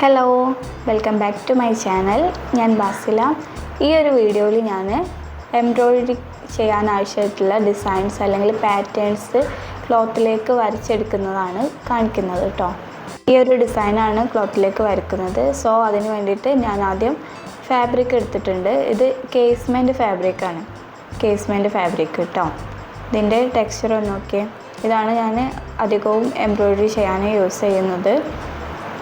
Hello, welcome back to my channel. ഞാൻ ബാസില. ഈ ഒരു വീഡിയോയിൽ ഞാൻ എംബ്രോയിഡറി ചെയ്യാൻ ആവശ്യമായിട്ടുള്ള ഡിസൈൻസ് അല്ലെങ്കിൽ പാറ്റേൺസ് ക്ലോത്തിലേക്ക് വരച്ചെടുക്കുന്നതാണ് കാണിക്കുന്നത് കേട്ടോ. ഈ ഒരു ഡിസൈനാണ് ക്ലോത്തിലേക്ക് വരക്കുന്നത്. സോ അതിന് വേണ്ടിയിട്ട് ഞാൻ ആദ്യം ഫാബ്രിക് എടുത്തിട്ടുണ്ട്. ഇത് കേസ്മെൻറ്റ് ഫാബ്രിക്കാണ്. കേസ്മെൻറ്റ് ഫാബ്രിക് കേട്ടോ. ഇതിൻ്റെ ടെക്സ്ചർ ഒന്ന് നോക്കിയേ. ഇതാണ് ഞാൻ അധികവും എംബ്രോയിഡറി ചെയ്യാൻ യൂസ് ചെയ്യുന്നത്.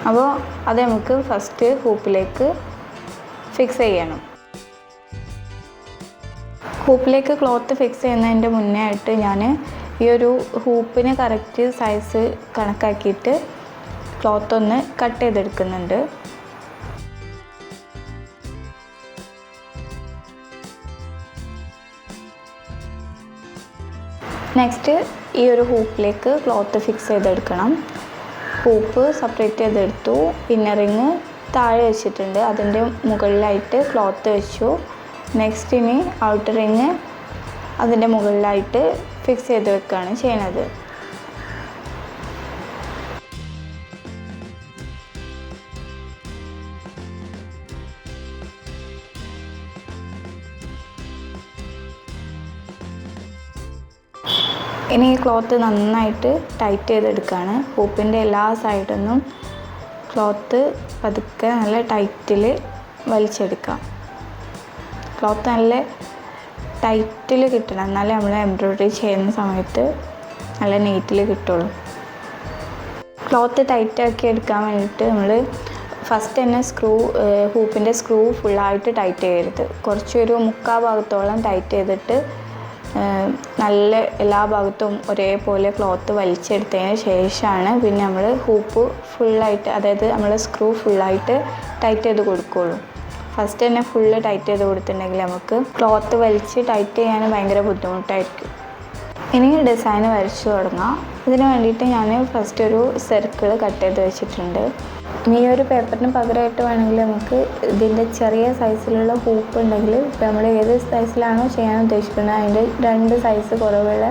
അപ്പോൾ അത് നമുക്ക് ഫസ്റ്റ് ഹൂപ്പിലേക്ക് ഫിക്സ് ചെയ്യണം. ഹൂപ്പിലേക്ക് ക്ലോത്ത് ഫിക്സ് ചെയ്യുന്നതിൻ്റെ മുന്നേ ആയിട്ട് ഞാൻ ഈ ഒരു ഹൂപ്പിന് കറക്റ്റ് സൈസ് കണക്കാക്കിയിട്ട് ക്ലോത്ത് ഒന്ന് കട്ട് ചെയ്തെടുക്കുന്നുണ്ട്. നെക്സ്റ്റ് ഈ ഒരു ഹൂപ്പിലേക്ക് ക്ലോത്ത് ഫിക്സ് ചെയ്തെടുക്കണം. ഹൂപ്പ് സെപ്പറേറ്റ് ചെയ്തെടുത്തു. ഇന്നർ റിങ് താഴെ വെച്ചിട്ടുണ്ട്, അതിൻ്റെ മുകളിലായിട്ട് ക്ലോത്ത് വെച്ചു. നെക്സ്റ്റ് ഇനി ഔട്ടർ റിങ് അതിൻ്റെ മുകളിലായിട്ട് ഫിക്സ് ചെയ്ത് വെക്കുകയാണ് ചെയ്യണത്. ഇനി ഈ ക്ലോത്ത് നന്നായിട്ട് ടൈറ്റ് ചെയ്തെടുക്കുകയാണ്. ഹൂപ്പിൻ്റെ എല്ലാ സൈഡിൽ നിന്നും ക്ലോത്ത് പതുക്കെ നല്ല ടൈറ്റിൽ വലിച്ചെടുക്കാം. ക്ലോത്ത് നല്ല ടൈറ്റിൽ കിട്ടണം, എന്നാലേ നമ്മൾ എംബ്രോയിഡറി ചെയ്യുന്ന സമയത്ത് നല്ല നീറ്റിൽ കിട്ടുള്ളൂ. ക്ലോത്ത് ടൈറ്റാക്കി എടുക്കാൻ വേണ്ടിയിട്ട് നമ്മൾ ഫസ്റ്റ് തന്നെ ഹൂപ്പിൻ്റെ സ്ക്രൂ ഫുള്ളായിട്ട് ടൈറ്റ് ചെയ്യരുത്. കുറച്ചൊരു 3/4 ഭാഗത്തോളം ടൈറ്റ് ചെയ്തിട്ട് നല്ല എല്ലാ ഭാഗത്തും ഒരേപോലെ ക്ലോത്ത് വലിച്ചെടുത്തതിന് ശേഷമാണ് പിന്നെ നമ്മൾ ഹൂപ്പ് ഫുള്ളായിട്ട്, അതായത് നമ്മൾ സ്ക്രൂ ഫുള്ളായിട്ട് ടൈറ്റ് ചെയ്ത് കൊടുക്കുകയുള്ളൂ. ഫസ്റ്റ് തന്നെ ഫുള്ള് ടൈറ്റ് ചെയ്ത് കൊടുത്തിട്ടുണ്ടെങ്കിൽ നമുക്ക് ക്ലോത്ത് വലിച്ച് ടൈറ്റ് ചെയ്യാൻ ഭയങ്കര ബുദ്ധിമുട്ടായിരിക്കും. ഇനി ഡിസൈൻ വരച്ചു തുടങ്ങാം. ഇതിന് വേണ്ടിയിട്ട് ഞാൻ ഫസ്റ്റ് ഒരു സർക്കിൾ കട്ട് ചെയ്ത് വെച്ചിട്ടുണ്ട്. ഇനി ഈ ഒരു പേപ്പറിന് പകരമായിട്ട് വേണമെങ്കിൽ നമുക്ക് ഇതിൻ്റെ ചെറിയ സൈസിലുള്ള ഹൂപ്പ് ഉണ്ടെങ്കിൽ ഇപ്പോൾ നമ്മൾ ഏത് സൈസിലാണോ ചെയ്യാൻ ഉദ്ദേശിക്കുന്നത് അതിൻ്റെ 2 സൈസ് കുറവുള്ള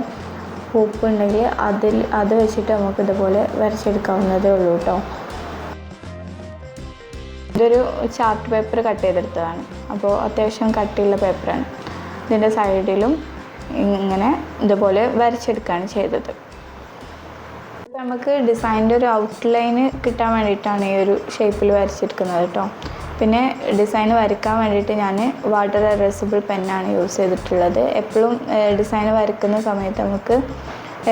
ഹൂപ്പ് ഉണ്ടെങ്കിൽ അത് വെച്ചിട്ട് നമുക്ക് ഇതുപോലെ വരച്ചെടുക്കാവുന്നതേ ഉള്ളൂ കേട്ടോ. ഇതൊരു ചാർട്ട് പേപ്പർ കട്ട് ചെയ്തെടുത്തതാണ്. അപ്പോൾ അത്യാവശ്യം കട്ടിയുള്ള പേപ്പറാണ്. ഇതിൻ്റെ സൈഡിലും ഇങ്ങനെ ഇതുപോലെ വരച്ചെടുക്കുകയാണ് ചെയ്തത്. നമുക്ക് ഡിസൈനിൻ്റെ ഒരു ഔട്ട്ലൈന് കിട്ടാൻ വേണ്ടിയിട്ടാണ് ഈ ഒരു ഷേപ്പിൽ വരച്ചെടുക്കുന്നത് കേട്ടോ. പിന്നെ ഡിസൈൻ വരയ്ക്കാൻ വേണ്ടിയിട്ട് ഞാൻ വാട്ടർ എറേസബിൾ പെന്നാണ് യൂസ് ചെയ്തിട്ടുള്ളത്. എപ്പോഴും ഡിസൈൻ വരയ്ക്കുന്ന സമയത്ത് നമുക്ക്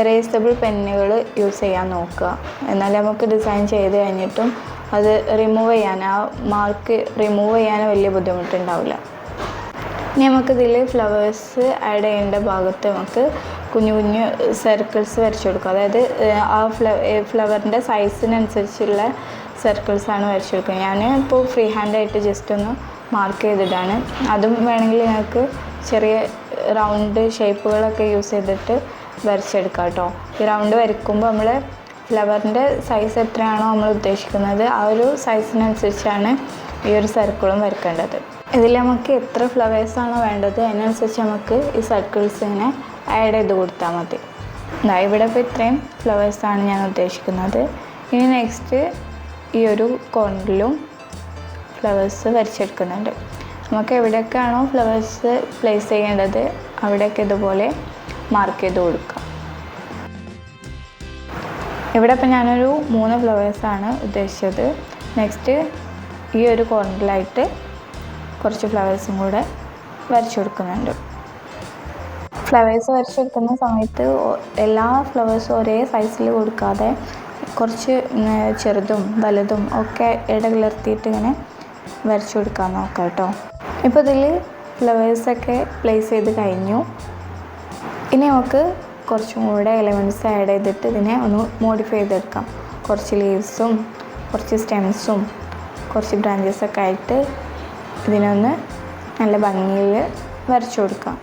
എറേസബിൾ പെന്നുകൾ യൂസ് ചെയ്യാൻ നോക്കുക. എന്നാലേ നമുക്ക് ഡിസൈൻ ചെയ്ത് കഴിഞ്ഞിട്ടും അത് ആ മാർക്ക് റിമൂവ് ചെയ്യാൻ വലിയ ബുദ്ധിമുട്ടുണ്ടാവില്ല. ഇനി നമുക്കിതിൽ ഫ്ലവേഴ്സ് ആഡ് ചെയ്യേണ്ട ഭാഗത്ത് നമുക്ക് കുഞ്ഞു കുഞ്ഞു സർക്കിൾസ് വരച്ചു കൊടുക്കുക. അതായത് ആ ഫ്ലവറിൻ്റെ സൈസിനനുസരിച്ചുള്ള സർക്കിൾസാണ് വരച്ചു കൊടുക്കുക. ഞാൻ ഇപ്പോൾ ഫ്രീ ഹാൻഡായിട്ട് ജസ്റ്റ് ഒന്ന് മാർക്ക് ചെയ്തിട്ടാണ്. അതും വേണമെങ്കിൽ നിങ്ങൾക്ക് ചെറിയ റൗണ്ട് ഷേപ്പുകളൊക്കെ യൂസ് ചെയ്തിട്ട് വരച്ചെടുക്കാം കേട്ടോ. ഈ റൗണ്ട് വരയ്ക്കുമ്പോൾ നമ്മൾ ഫ്ലവറിൻ്റെ സൈസ് എത്രയാണോ നമ്മൾ ഉദ്ദേശിക്കുന്നത് ആ ഒരു സൈസിനനുസരിച്ചാണ് ഈ ഒരു സർക്കിളും വരയ്ക്കേണ്ടത്. ഇതിൽ നമുക്ക് എത്ര ഫ്ലവേഴ്സാണോ വേണ്ടത് അതിനനുസരിച്ച് നമുക്ക് ഈ സർക്കിൾസ് ഇങ്ങനെ ആഡ് ചെയ്ത് കൊടുത്താൽ മതി. ഇവിടെ ഇപ്പോൾ ഇത്രയും ഫ്ലവേഴ്സാണ് ഞാൻ ഉദ്ദേശിക്കുന്നത്. ഇനി നെക്സ്റ്റ് ഈ ഒരു കോർണറിലും ഫ്ലവേഴ്സ് വരച്ചെടുക്കുന്നുണ്ട്. നമുക്ക് എവിടെയൊക്കെയാണോ ഫ്ലവേഴ്സ് പ്ലേസ് ചെയ്യേണ്ടത് അവിടെയൊക്കെ ഇതുപോലെ മാർക്ക് ചെയ്ത് കൊടുക്കാം. ഇവിടെ ഇപ്പോൾ ഞാനൊരു 3 ഫ്ലവേഴ്സാണ് ഉദ്ദേശിച്ചത്. നെക്സ്റ്റ് ഈ ഒരു കോർണറിലായിട്ട് കുറച്ച് ഫ്ലവേഴ്സും കൂടെ വരച്ചു കൊടുക്കുന്നുണ്ട്. ഫ്ലവേഴ്സ് വരച്ചു കൊടുക്കുന്ന സമയത്ത് എല്ലാ ഫ്ലവേഴ്സും ഒരേ സൈസിൽ കൊടുക്കാതെ കുറച്ച് ചെറുതും വലുതും ഒക്കെ ഇടകലർത്തിയിട്ട് ഇങ്ങനെ വരച്ചു കൊടുക്കാൻ നോക്കാം കേട്ടോ. ഇപ്പോൾ ഇതിൽ ഫ്ലവേഴ്സൊക്കെ പ്ലേസ് ചെയ്ത് കഴിഞ്ഞു. ഇനി നമുക്ക് കുറച്ചും കൂടെ എലമെൻറ്റ്സ് ആഡ് ചെയ്തിട്ട് ഇതിനെ ഒന്ന് മോഡിഫൈ ചെയ്തെടുക്കാം. കുറച്ച് ലീവ്സും കുറച്ച് സ്റ്റെംസും കുറച്ച് ബ്രാഞ്ചസൊക്കെ ആയിട്ട് ഇതിനൊന്ന് നല്ല ഭംഗിയിൽ വരച്ചു കൊടുക്കാം.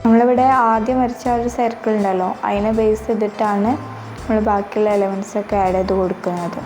നമ്മളിവിടെ ആദ്യം വരച്ച ഒരു സർക്കിൾ ഉണ്ടല്ലോ, അതിനെ ബേസ് ചെയ്തിട്ടാണ് നമ്മൾ ബാക്കിയുള്ള എലമെൻറ്റ്സൊക്കെ ആഡ് ചെയ്ത് കൊടുക്കുന്നത്.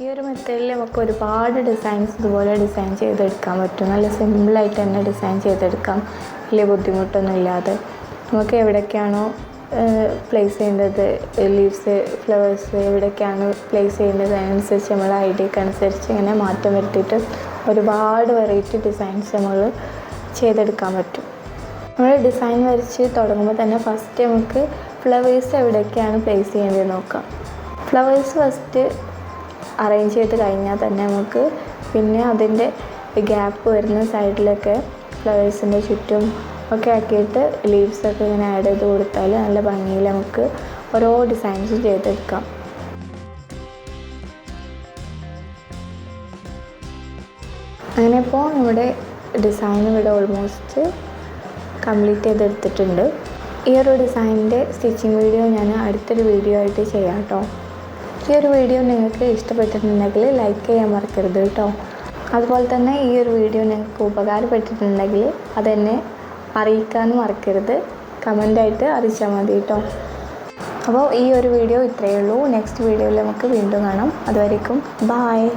ഈ ഒരു മെത്തേഡിൽ നമുക്ക് ഒരുപാട് ഡിസൈൻസ് ഇതുപോലെ ഡിസൈൻ ചെയ്തെടുക്കാൻ പറ്റും. നല്ല സിമ്പിളായിട്ട് തന്നെ ഡിസൈൻ ചെയ്തെടുക്കാം, വലിയ ബുദ്ധിമുട്ടൊന്നും ഇല്ലാതെ. നമുക്ക് എവിടേക്കാണോ പ്ലേസ് ചെയ്യേണ്ടത്, ലീവ്സ്, ഫ്ലവേഴ്സ് എവിടേക്കാണ് പ്ലേസ് ചെയ്യേണ്ടത് അതിനനുസരിച്ച് നമ്മൾ ഐഡിയക്ക് അനുസരിച്ച് ഇങ്ങനെ മാറ്റം വരുത്തിയിട്ട് ഒരുപാട് വെറൈറ്റി ഡിസൈൻസ് നമ്മൾ ചെയ്തെടുക്കാൻ പറ്റും. നമ്മൾ ഡിസൈൻ വരച്ച് തുടങ്ങുമ്പോൾ തന്നെ ഫസ്റ്റ് നമുക്ക് ഫ്ലവേഴ്സ് എവിടേക്കാണ് പ്ലേസ് ചെയ്യേണ്ടത് നോക്കാം. ഫ്ലവേഴ്സ് ഫസ്റ്റ് അറേഞ്ച് ചെയ്ത് കഴിഞ്ഞാൽ തന്നെ നമുക്ക് പിന്നെ അതിൻ്റെ ഗ്യാപ്പ് വരുന്ന സൈഡിലൊക്കെ ഫ്ലവേഴ്സിൻ്റെ ചുറ്റും ഒക്കെ ആക്കിയിട്ട് ലീവ്സൊക്കെ ഇങ്ങനെ ആഡ് ചെയ്ത് കൊടുത്താൽ നല്ല ഭംഗിയിൽ നമുക്ക് ഓരോ ഡിസൈൻസും ചെയ്തെടുക്കാം. അങ്ങനെ ഇപ്പോൾ നമ്മുടെ ഡിസൈൻ ഇവിടെ ഓൾമോസ്റ്റ് കംപ്ലീറ്റ് ചെയ്തെടുത്തിട്ടുണ്ട്. ഈ ഒരു ഡിസൈനിൻ്റെ സ്റ്റിച്ചിങ് വീഡിയോ ഞാൻ അടുത്തൊരു വീഡിയോ ആയിട്ട് ചെയ്യാം കേട്ടോ. ഈ ഒരു വീഡിയോ നിങ്ങൾക്ക് ഇഷ്ടപ്പെട്ടിട്ടുണ്ടെങ്കിൽ ലൈക്ക് ചെയ്യാൻ മറക്കരുത് കേട്ടോ. അതുപോലെ തന്നെ ഈ ഒരു വീഡിയോ നിങ്ങൾക്ക് ഉപകാരപ്പെട്ടിട്ടുണ്ടെങ്കിൽ അതെന്നെ അറിയിക്കാനും മറക്കരുത്, കമൻ്റായിട്ട് അറിയിച്ചാൽ മതി കേട്ടോ. അപ്പോൾ ഈ ഒരു വീഡിയോ ഇത്രയേ ഉള്ളൂ. നെക്സ്റ്റ് വീഡിയോയിൽ നമുക്ക് വീണ്ടും കാണാം. അതുവരേക്കും ബായ്.